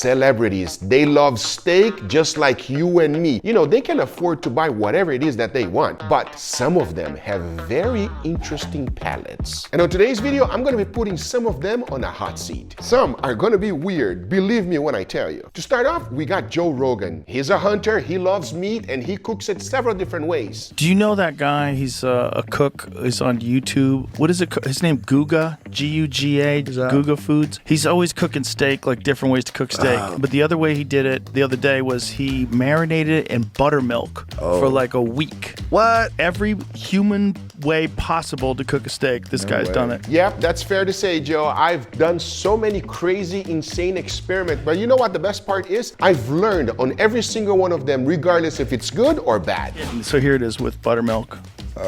celebrities. They love steak just like you and me. You know, they can afford to buy whatever it is that they want, but some of them have very interesting palates. And on today's video, I'm gonna be putting some of them on a hot seat. Some are gonna be weird, believe me when I tell you. To start off, we got Joe Rogan. He's a hunter, he loves meat, and he cooks it several different ways. Do you know that guy? He's a cook. He's on YouTube. What is it? His name Guga, G-U-G-A, GUGAFOODS. He's always cooking steak, like different ways to cook steak. But the other way he did it the other day was he marinated it in buttermilk for like a week. What? Every human way possible to cook a steak, this guy's done it. Yep, that's fair to say, Joe. I've done so many crazy, insane experiments, but you know what the best part is? I've learned on every single one of them, regardless if it's good or bad. So here it is with buttermilk.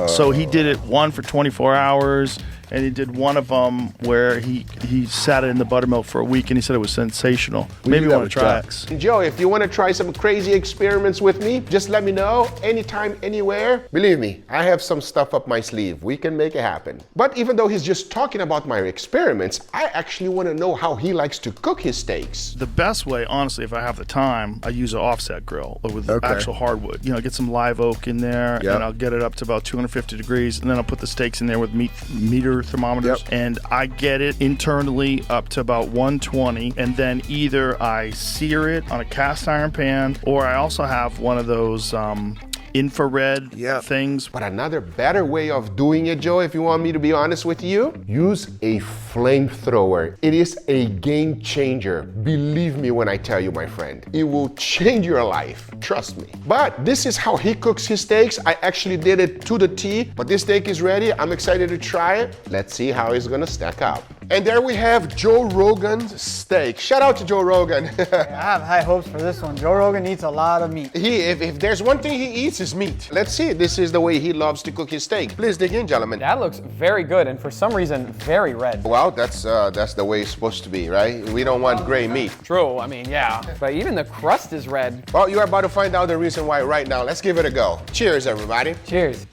So he did it one for 24 hours, and he did one of them where he sat it in the buttermilk for a week, and he said it was sensational. Maybe you want to try it. Joe, if you want to try some crazy experiments with me, just let me know, anytime, anywhere. Believe me, I have some stuff up my sleeve. We can make it happen. But even though he's just talking about my experiments, I actually want to know how he likes to cook his steaks. The best way, honestly, if I have the time, I use an offset grill with actual hardwood. You know, get some live oak in there, and I'll get it up to about 250 degrees, and then I'll put the steaks in there with meter thermometers, and I get it internally up to about 120, and then either I sear it on a cast iron pan, or I also have one of those infrared things. But another better way of doing it, Joe, if you want me to be honest with you, use a flamethrower. It is a game changer. Believe me when I tell you, my friend. It will change your life. Trust me. But this is how he cooks his steaks. I actually did it to the T, but this steak is ready. I'm excited to try it. Let's see how it's gonna stack up. And there we have Joe Rogan's steak. Shout out to Joe Rogan. I have high hopes for this one. Joe Rogan eats a lot of meat. If there's one thing he eats, is meat. Let's see. This is the way he loves to cook his steak. Please dig in, gentlemen. That looks very good, and for some reason, very red. Well, that's the way it's supposed to be, right? We don't want gray meat. True, I mean, yeah. But even the crust is red. Well, you're about to find out the reason why right now. Let's give it a go. Cheers, everybody. Cheers.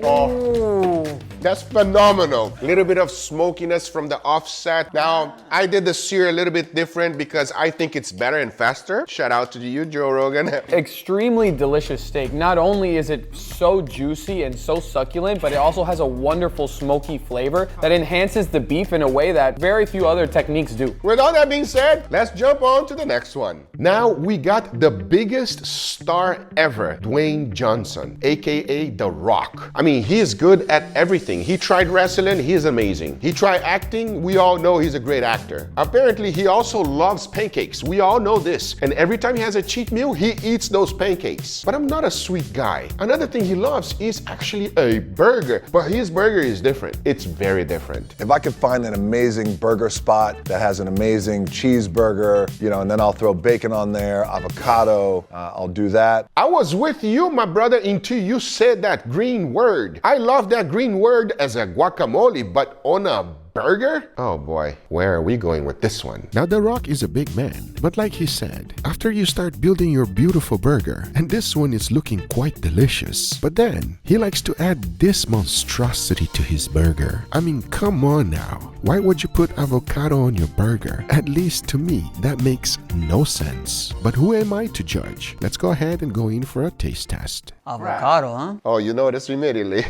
Oh, that's phenomenal. A little bit of smokiness from the offset. Now, I did the sear a little bit different because I think it's better and faster. Shout out to you, Joe Rogan. Extremely delicious steak. Not only is it so juicy and so succulent, but it also has a wonderful smoky flavor that enhances the beef in a way that very few other techniques do. With all that being said, let's jump on to the next one. Now we got the biggest star ever, Dwayne Johnson, AKA The Rock. I mean, he is good at everything. He tried wrestling, he is amazing. He tried acting, we all know he's a great actor. Apparently, he also loves pancakes. We all know this. And every time he has a cheat meal, he eats those pancakes. But I'm not a sweet guy. Another thing he loves is actually a burger. But his burger is different. It's very different. If I could find an amazing burger spot that has an amazing cheeseburger, you know, and then I'll throw bacon on there, avocado, I'll do that. I was with you, my brother, until you said that green word. I love that green word as a guacamole, but on a burger? Oh boy, where are we going with this one? Now, The Rock is a big man, but like he said, after you start building your beautiful burger, and this one is looking quite delicious, but then he likes to add this monstrosity to his burger. I mean, come on now. Why would you put avocado on your burger? At least to me, that makes no sense. But who am I to judge? Let's go ahead and go in for a taste test. Avocado, huh? Oh, you noticed immediately.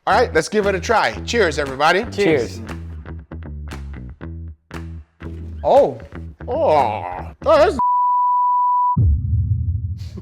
All right, let's give it a try. Cheers, everybody. Cheers. Oh. Oh, that's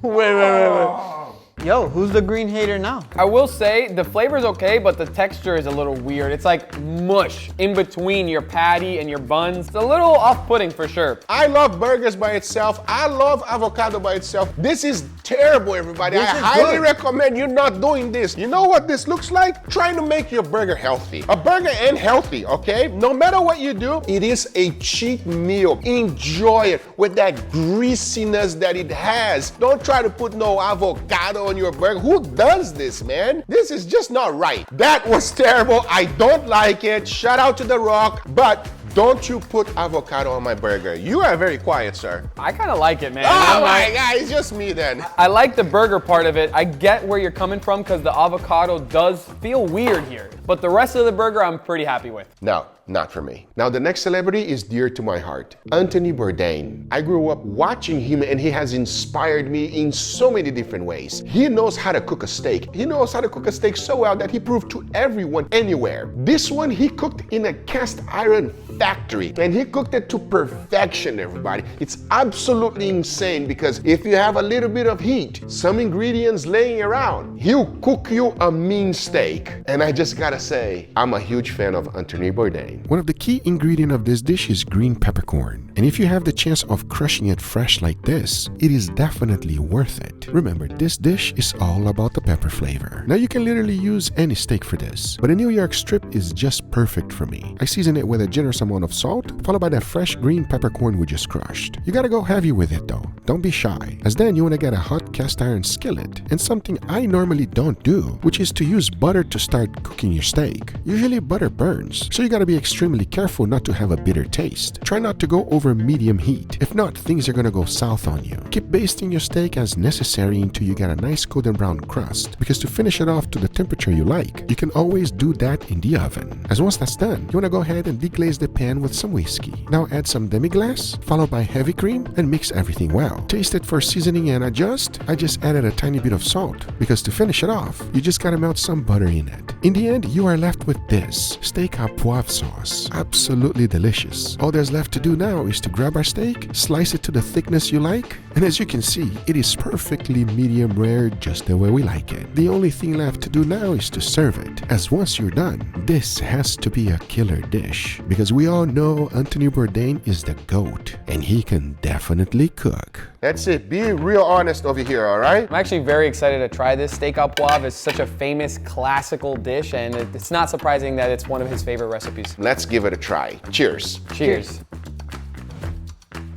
Wait. Yo, who's the green hater now? I will say the flavor's okay, but the texture is a little weird. It's like mush in between your patty and your buns. It's a little off-putting for sure. I love burgers by itself. I love avocado by itself. This is terrible, everybody. I highly recommend you not doing this. You know what this looks like? Trying to make your burger healthy. A burger and healthy, okay? No matter what you do, it is a cheat meal. Enjoy it with that greasiness that it has. Don't try to put no avocado on your burger. Who does this, man? This is just not right. That was terrible. I don't like it. Shout out to The Rock, but don't you put avocado on my burger. You are very quiet, sir. I kind of like it, man. Oh my God, it's just me then. I like the burger part of it. I get where you're coming from because the avocado does feel weird here. but the rest of the burger I'm pretty happy with. No, not for me. Now, the next celebrity is dear to my heart, Anthony Bourdain. I grew up watching him and he has inspired me in so many different ways. He knows how to cook a steak. He knows how to cook a steak so well that he proved to everyone anywhere. This one he cooked in a cast iron factory and he cooked it to perfection, everybody. It's absolutely insane because if you have a little bit of heat, some ingredients laying around, he'll cook you a mean steak. And I just gotta say, I'm a huge fan of Anthony Bourdain. One of the key ingredients of this dish is green peppercorn. And if you have the chance of crushing it fresh like this, it is definitely worth it. Remember, this dish is all about the pepper flavor. Now you can literally use any steak for this, but a New York strip is just perfect for me. I season it with a generous amount of salt, followed by that fresh green peppercorn we just crushed. You gotta go heavy with it though. Don't be shy, as then you wanna get a hot cast iron skillet, and something I normally don't do, which is to use butter to start cooking your steak. Usually butter burns, so you gotta be extremely careful not to have a bitter taste. Try not to go over medium heat. If not, things are gonna go south on you. Keep basting your steak as necessary until you get a nice golden brown crust, because to finish it off to the temperature you like, you can always do that in the oven. As once that's done, you wanna go ahead and deglaze the pan with some whiskey. Now add some demi-glace, followed by heavy cream, and mix everything well. Taste it for seasoning and adjust. I just added a tiny bit of salt, because to finish it off, you just gotta melt some butter in it. In the end, you are left with this steak à poivre sauce. Absolutely delicious. All there's left to do now is to grab our steak, slice it to the thickness you like, and as you can see, it is perfectly medium rare, just the way we like it. The only thing left to do now is to serve it, as once you're done, this has to be a killer dish, because we all know Anthony Bourdain is the GOAT, and he can definitely cook. That's it. Be real honest over here, all right? I'm actually very excited to try this. Steak à poivre is such a famous classical dish, and it's not surprising that it's one of his favorite recipes. Let's give it a try. Cheers. Cheers.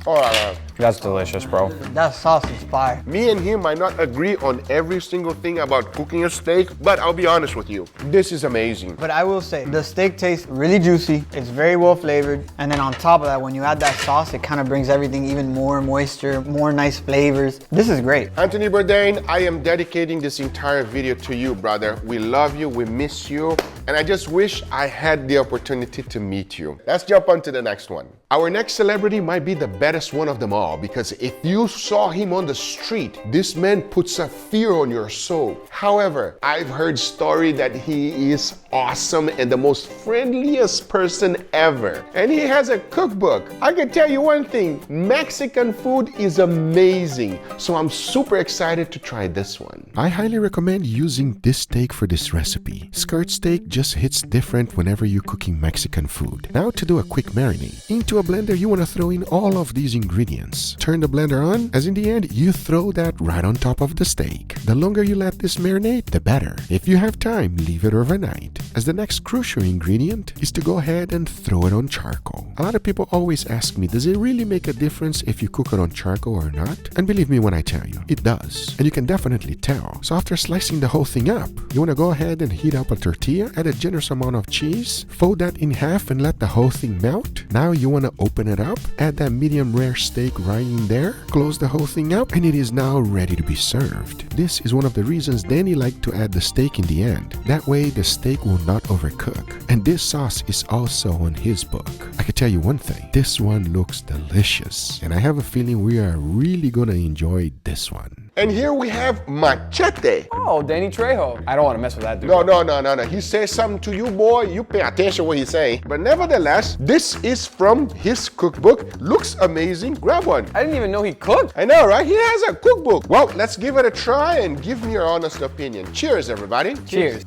Oh, That's delicious, bro. That sauce is fire. me and him might not agree on every single thing about cooking a steak, but I'll be honest with you, this is amazing. But I will say, the steak tastes really juicy. It's very well flavored. And then on top of that, when you add that sauce, it kind of brings everything even more moisture, more nice flavors. This is great. Anthony Bourdain, I am dedicating this entire video to you, brother. We love you, we miss you, and I just wish I had the opportunity to meet you. Let's jump on to the next one. Our next celebrity might be the baddest one of them all, because if you saw him on the street, this man puts a fear on your soul. However, I've heard story that he is awesome and the most friendliest person ever. And he has a cookbook. I can tell you one thing, Mexican food is amazing. So I'm super excited to try this one. I highly recommend using this steak for this recipe. Skirt steak just hits different whenever you're cooking Mexican food. Now to do a quick marinade. Into a blender, you want to throw in all of these ingredients. Turn the blender on, as in the end, you throw that right on top of the steak. The longer you let this marinate, the better. If you have time, leave it overnight. As the next crucial ingredient is to go ahead and throw it on charcoal. A lot of people always ask me, does it really make a difference if you cook it on charcoal or not? And believe me when I tell you, it does. And you can definitely tell. So after slicing the whole thing up, you want to go ahead and heat up a tortilla, add a generous amount of cheese, fold that in half and let the whole thing melt. Now you want to open it up, add that medium rare steak right in there, close the whole thing up, and it is now ready to be served. This is one of the reasons Danny liked to add the steak in the end. That way the steak will not overcook. And this sauce is also on his book. I can tell you one thing, this one looks delicious, and I have a feeling we are really gonna enjoy this one. And here we have Machete. Oh, Danny Trejo. I don't want to mess with that dude. No. He says something to you, boy. You pay attention what he's saying. But nevertheless, this is from his cookbook. Looks amazing. Grab one. I didn't even know he cooked. I know, right? He has a cookbook. Well, let's give it a try and give me your honest opinion. Cheers, everybody. Cheers.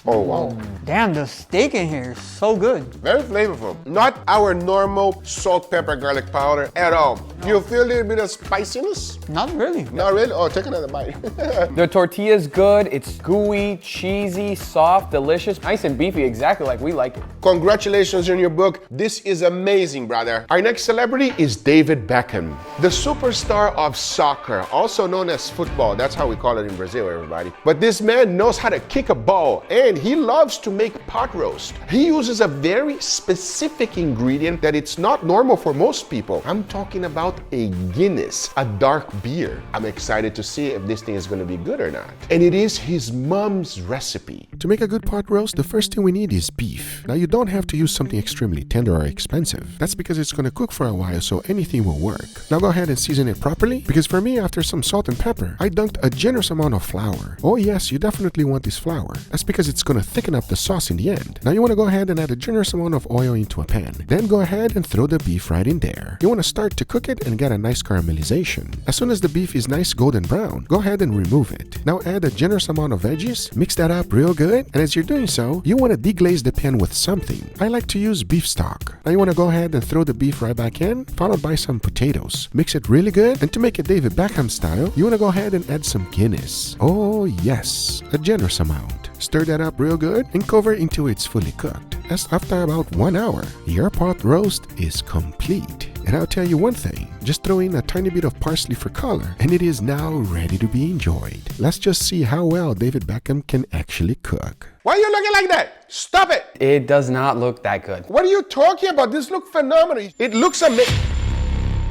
Oh, wow. Damn, the steak in here is so good. Very flavorful. Not our normal salt, pepper, garlic powder at all. You feel a little bit of spiciness? Not really. Not really? Oh, take another bite. The tortilla's good. It's gooey, cheesy, soft, delicious, nice and beefy, exactly like we like it. Congratulations on your book. This is amazing, brother. Our next celebrity is David Beckham, the superstar of soccer, also known as football. That's how we call it in Brazil, everybody. But this man knows how to kick a ball, and friend, he loves to make pot roast. He uses a very specific ingredient that it's not normal for most people. I'm talking about a Guinness, a dark beer. I'm excited to see if this thing is going to be good or not. And it is his mom's recipe. To make a good pot roast, the first thing we need is beef. Now you don't have to use something extremely tender or expensive. That's because it's going to cook for a while, so anything will work. Now go ahead and season it properly, because for me, after some salt and pepper, I dunked a generous amount of flour. Oh yes, you definitely want this flour. That's because it's going to thicken up the sauce in the end. Now you want to go ahead and add a generous amount of oil into a pan. Then go ahead and throw the beef right in there. You want to start to cook it and get a nice caramelization. As soon as the beef is nice golden brown, go ahead and remove it. Now add a generous amount of veggies, mix that up real good, and as you're doing so, you want to deglaze the pan with something. I like to use beef stock. Now you want to go ahead and throw the beef right back in, followed by some potatoes. Mix it really good, and to make it David Beckham style, you want to go ahead and add some Guinness. Oh yes, a generous amount. Stir that up real good and cover until it's fully cooked. As after about 1 hour, your pot roast is complete. And I'll tell you one thing, just throw in a tiny bit of parsley for color and it is now ready to be enjoyed. Let's just see how well David Beckham can actually cook. Why are you looking like that? Stop it! It does not look that good. What are you talking about? This looks phenomenal. It looks amazing.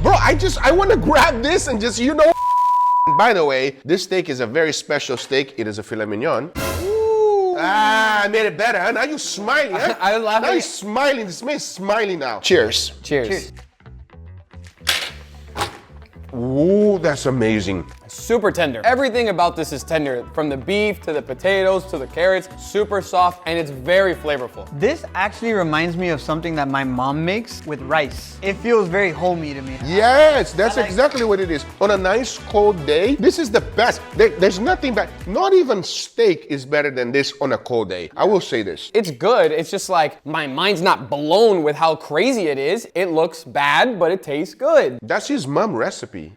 Bro, I want to grab this and just, you know. By the way, this steak is a very special steak. It is a filet mignon. Ooh. I made it better. Huh? Now you're smiling, huh? I was laughing. Now you're smiling. This man's smiling now. Cheers. Cheers. Ooh, that's amazing. Super tender. Everything about this is tender, from the beef to the potatoes to the carrots, super soft, and it's very flavorful. This actually reminds me of something that my mom makes with rice. It feels very homey to me. Yes, that's exactly what it is. On a nice cold day, this is the best. There's nothing bad. Not even steak is better than this on a cold day. I will say this. It's good. It's just like, my mind's not blown with how crazy it is. It looks bad, but it tastes good. That's his mom recipe.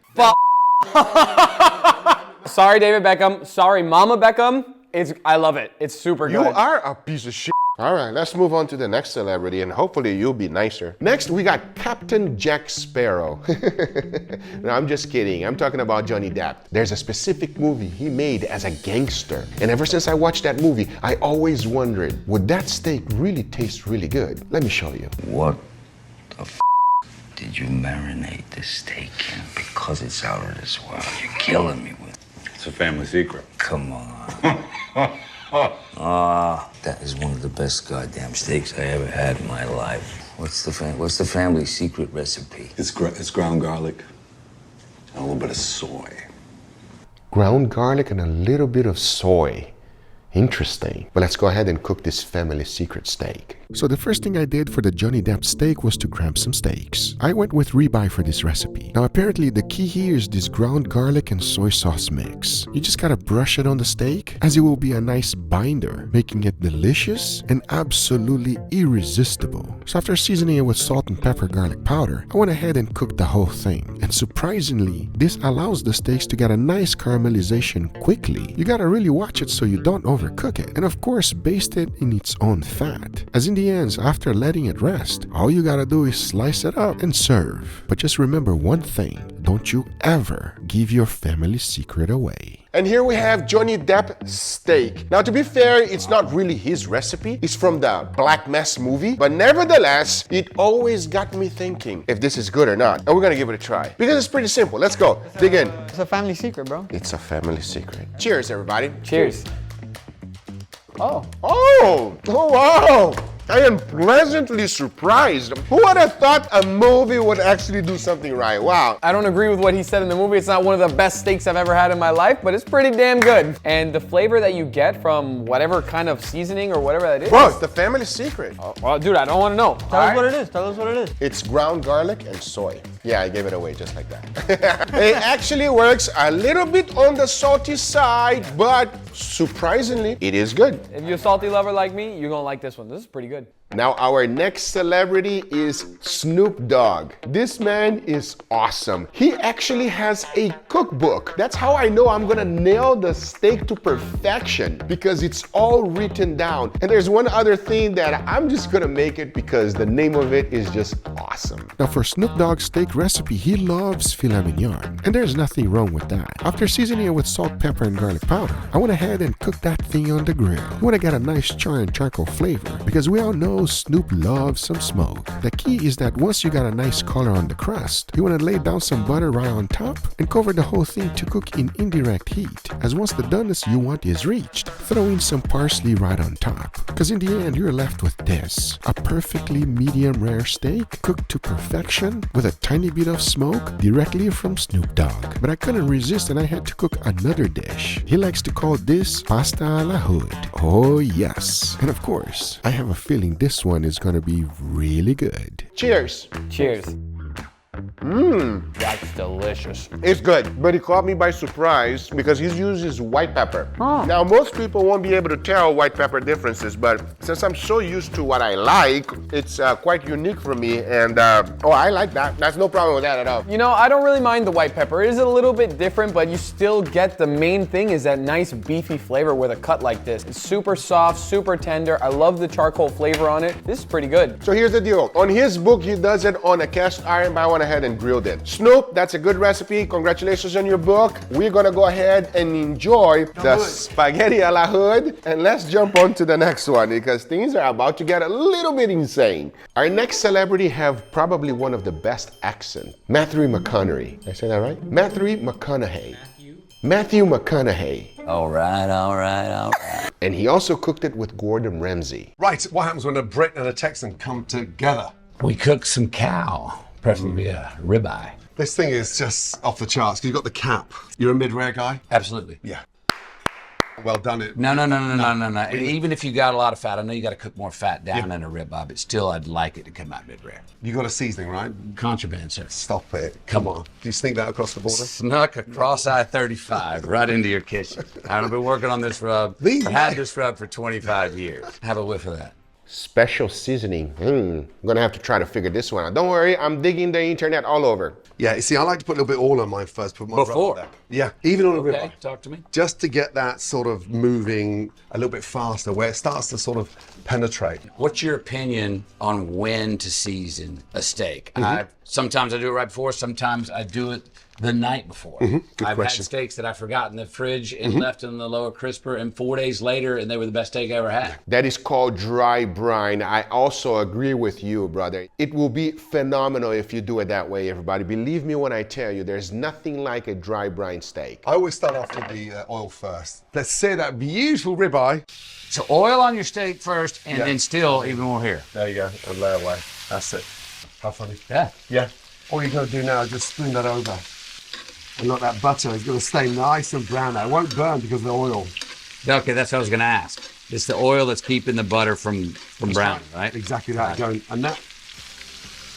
Sorry, David Beckham. Sorry, Mama Beckham. I love it. It's super good. You are a piece of shit. All right, let's move on to the next celebrity and hopefully you'll be nicer. Next, we got Captain Jack Sparrow. No, I'm just kidding. I'm talking about Johnny Depp. There's a specific movie he made as a gangster. And ever since I watched that movie, I always wondered, would that steak really taste really good? Let me show you. What the f did you marinate this steak in? Because it's out of this world. You're killing me with it. It's a family secret. Come on. That is one of the best goddamn steaks I ever had in my life. What's the family secret recipe? It's ground garlic and a little bit of soy. Ground garlic and a little bit of soy. Interesting. But let's go ahead and cook this family secret steak. So the first thing I did for the Johnny Depp steak was to grab some steaks. I went with ribeye for this recipe. Now apparently the key here is this ground garlic and soy sauce mix. You just gotta brush it on the steak as it will be a nice binder, making it delicious and absolutely irresistible. So after seasoning it with salt and pepper garlic powder, I went ahead and cooked the whole thing. And surprisingly, this allows the steaks to get a nice caramelization quickly. You gotta really watch it so you don't overcook it. And of course, baste it in its own fat. As in the end, after letting it rest, all you gotta do is slice it up and serve. But just remember one thing, don't you ever give your family secret away. And here we have Johnny Depp steak. Now to be fair, it's not really his recipe. It's from the Black Mass movie. But nevertheless, it always got me thinking if this is good or not. And we're gonna give it a try. Because it's pretty simple. Let's go. Dig in. It's a family secret, bro. It's a family secret. Cheers, everybody. Cheers. Oh. Oh, wow. I am pleasantly surprised. Who would have thought a movie would actually do something right? Wow. I don't agree with what he said in the movie. It's not one of the best steaks I've ever had in my life, but it's pretty damn good. And the flavor that you get from whatever kind of seasoning or whatever that is. Bro, it's the family secret. Oh, well, dude, I don't want to know. Tell us what it is. Tell us what it is. It's ground garlic and soy. Yeah, I gave it away just like that. It actually works a little bit on the salty side, but surprisingly, it is good. If you're a salty lover like me, you're gonna like this one. This is pretty good. Now, our next celebrity is Snoop Dogg. This man is awesome. He actually has a cookbook. That's how I know I'm gonna nail the steak to perfection, because it's all written down. And there's one other thing that I'm just gonna make it because the name of it is just awesome. Now for Snoop Dogg's steak recipe, he loves filet mignon. And there's nothing wrong with that. After seasoning it with salt, pepper, and garlic powder, I went ahead and cooked that thing on the grill. You wanna get a nice char and charcoal flavor, because we all know Snoop loves some smoke. The key is that once you got a nice color on the crust, you want to lay down some butter right on top and cover the whole thing to cook in indirect heat. As once the doneness you want is reached, throw in some parsley right on top. Because in the end, you're left with this, a perfectly medium rare steak cooked to perfection with a tiny bit of smoke directly from Snoop Dogg. But I couldn't resist and I had to cook another dish. He likes to call this pasta a la hood. Oh yes. And of course, I have a feeling this one is gonna be really good. Cheers. Cheers. That's delicious. It's good, but he caught me by surprise because he uses white pepper. Now, most people won't be able to tell white pepper differences, but since I'm so used to what I like, it's quite unique for me, and I like that. That's no problem with that at all. You know, I don't really mind the white pepper. It is a little bit different, but you still get the main thing is that nice beefy flavor with a cut like this. It's super soft, super tender. I love the charcoal flavor on it. This is pretty good. So here's the deal. On his book, he does it on a cast iron, but I went ahead and grilled it. Snoop, that's a good recipe. Congratulations on your book. We're gonna go ahead and enjoy the spaghetti a la hood, and let's jump on to the next one because things are about to get a little bit insane. Our next celebrity have probably one of the best accents. Matthew McConaughey. Did I say that right? Matthew McConaughey. Matthew McConaughey. All right. And he also cooked it with Gordon Ramsay. Right, what happens when a Brit and a Texan come together? We cooked some cow, preferably a ribeye. This thing is just off the charts. You've got the cap. You're a mid-rare guy? Absolutely. Yeah. Well done it. No. Even if you got a lot of fat, I know you got to cook more fat down in a ribeye, but still I'd like it to come out mid-rare. You got a seasoning, right? Contraband, sir. Stop it. Come on. Do you sneak that across the border? Snuck across I-35 right into your kitchen. I've been working on this rub. I've had this rub for 25 years. Have a whiff of that. Special seasoning. I'm gonna have to try to figure this one out. Don't worry, I'm digging the internet all over. Yeah, you see, I like to put a little bit of oil on mine first. Put my Before? rub on there. Yeah, even on a Okay, ribeye. talk to me. Just to get that sort of moving a little bit faster, where it starts to sort of penetrate. What's your opinion on when to season a steak? Sometimes I do it right before, sometimes I do it the night before. Good I've question. had steaks that I forgot in the fridge and left in the lower crisper, and 4 days later, and they were the best steak I ever had. That is called dry brine. I also agree with you, brother. It will be phenomenal if you do it that way, everybody. Believe me when I tell you, there's nothing like a dry brine steak. I always start off with the oil first. Let's sear that beautiful ribeye. So oil on your steak first, and then still even more here. There you go, and lay away. That's it. How funny. Yeah. Yeah. All you gotta do now is just spoon that over. And let that butter is gonna stay nice and brown now. It won't burn because of the oil. Okay, that's what I was gonna ask. It's the oil that's keeping the butter from browning, right? Exactly that. Going and that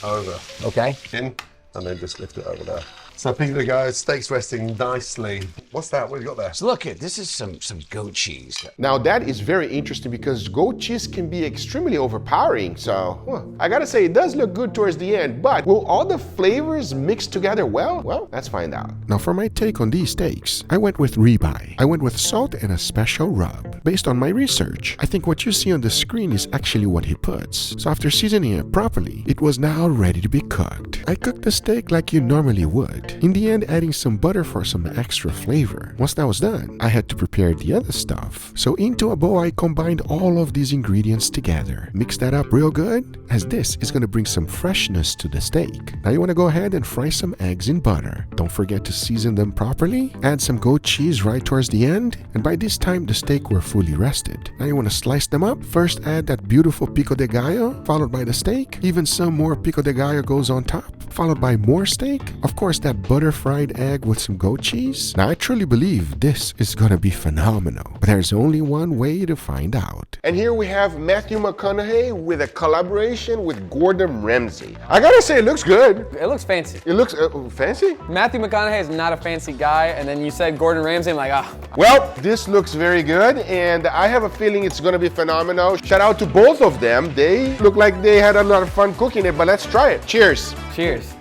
over. Okay. In, and then just lift it over there. So people that go, steak's resting nicely. What's that? What have you got there? So look, this is some goat cheese. Now that is very interesting because goat cheese can be extremely overpowering. So I gotta say it does look good towards the end, but will all the flavors mix together well? Well, let's find out. Now for my take on these steaks, I went with ribeye. I went with salt and a special rub. Based on my research, I think what you see on the screen is actually what he puts. So after seasoning it properly, it was now ready to be cooked. I cooked the steak like you normally would. In the end, adding some butter for some extra flavor. Once that was done, I had to prepare the other stuff. So into a bowl, I combined all of these ingredients together. Mix that up real good, as this is going to bring some freshness to the steak. Now you want to go ahead and fry some eggs in butter. Don't forget to season them properly. Add some goat cheese right towards the end. And by this time, the steak were fully rested. Now you want to slice them up. First add that beautiful pico de gallo, followed by the steak. Even some more pico de gallo goes on top. followed by more steak, of course that butter fried egg with some goat cheese. Now I truly believe this is gonna be phenomenal, but there's only one way to find out. And here we have Matthew McConaughey with a collaboration with Gordon Ramsay. I gotta say, it looks good. It looks fancy. It looks fancy? Matthew McConaughey is not a fancy guy, and then you said Gordon Ramsay, I'm like, ah. Well, this looks very good, and I have a feeling it's gonna be phenomenal. Shout out to both of them. They look like they had a lot of fun cooking it, but let's try it. Cheers. Cheers.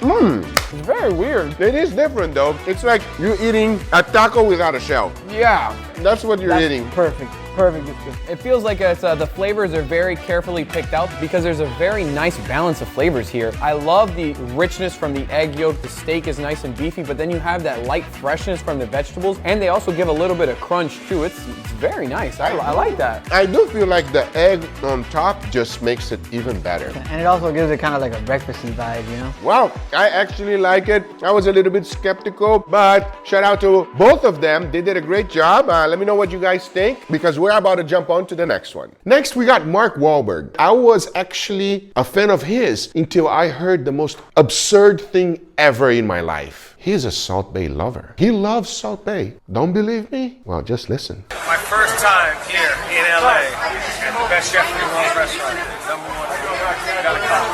It's very weird. It is different though. It's like you're eating a taco without a shell. Yeah. That's what you're eating. Perfect. Perfect. It feels like it's, the flavors are very carefully picked out because there's a very nice balance of flavors here. I love the richness from the egg yolk. The steak is nice and beefy, but then you have that light freshness from the vegetables, and they also give a little bit of crunch too. It's very nice. I like that. I do feel like the egg on top just makes it even better. And it also gives it kind of like a breakfasty vibe, you know? Wow, I actually like it. I was a little bit skeptical, but shout out to both of them. They did a great job. Let me know what you guys think, because we're about to jump on to the next one. Next, we got Mark Wahlberg. I was actually a fan of his until I heard the most absurd thing ever in my life. He's a Salt Bay lover. He loves Salt Bay. Don't believe me? Well, just listen. My first time here in LA at the best chef in the world restaurant. #1. Got a call.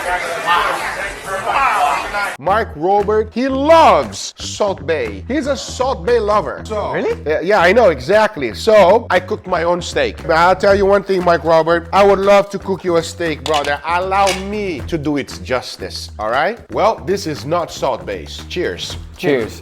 Wow. Mark Wahlberg, he loves Salt Bay. He's a Salt Bay lover. So, really? Yeah, I know, exactly. So, I cooked my own steak. But I'll tell you one thing, Mark Wahlberg, I would love to cook you a steak, brother. Allow me to do its justice, all right? Well, this is not Salt Bay's. Cheers. Cheers.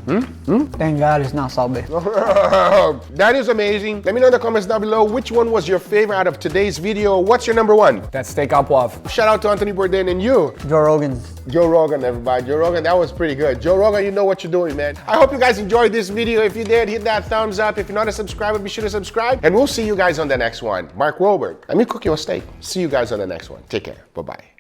Thank God it's not Salt Bay. That is amazing. Let me know in the comments down below which one was your favorite out of today's video. What's your number one? That steak au poivre. Shout out to Anthony Bourdain and you. Joe Rogan's. Joe Rogan, everybody. Joe Rogan, that was pretty good. Joe Rogan, you know what you're doing, man. I hope you guys enjoyed this video. If you did, hit that thumbs up. If you're not a subscriber, be sure to subscribe. And we'll see you guys on the next one. Mark Wahlberg, let me cook you a steak. See you guys on the next one. Take care. Bye-bye.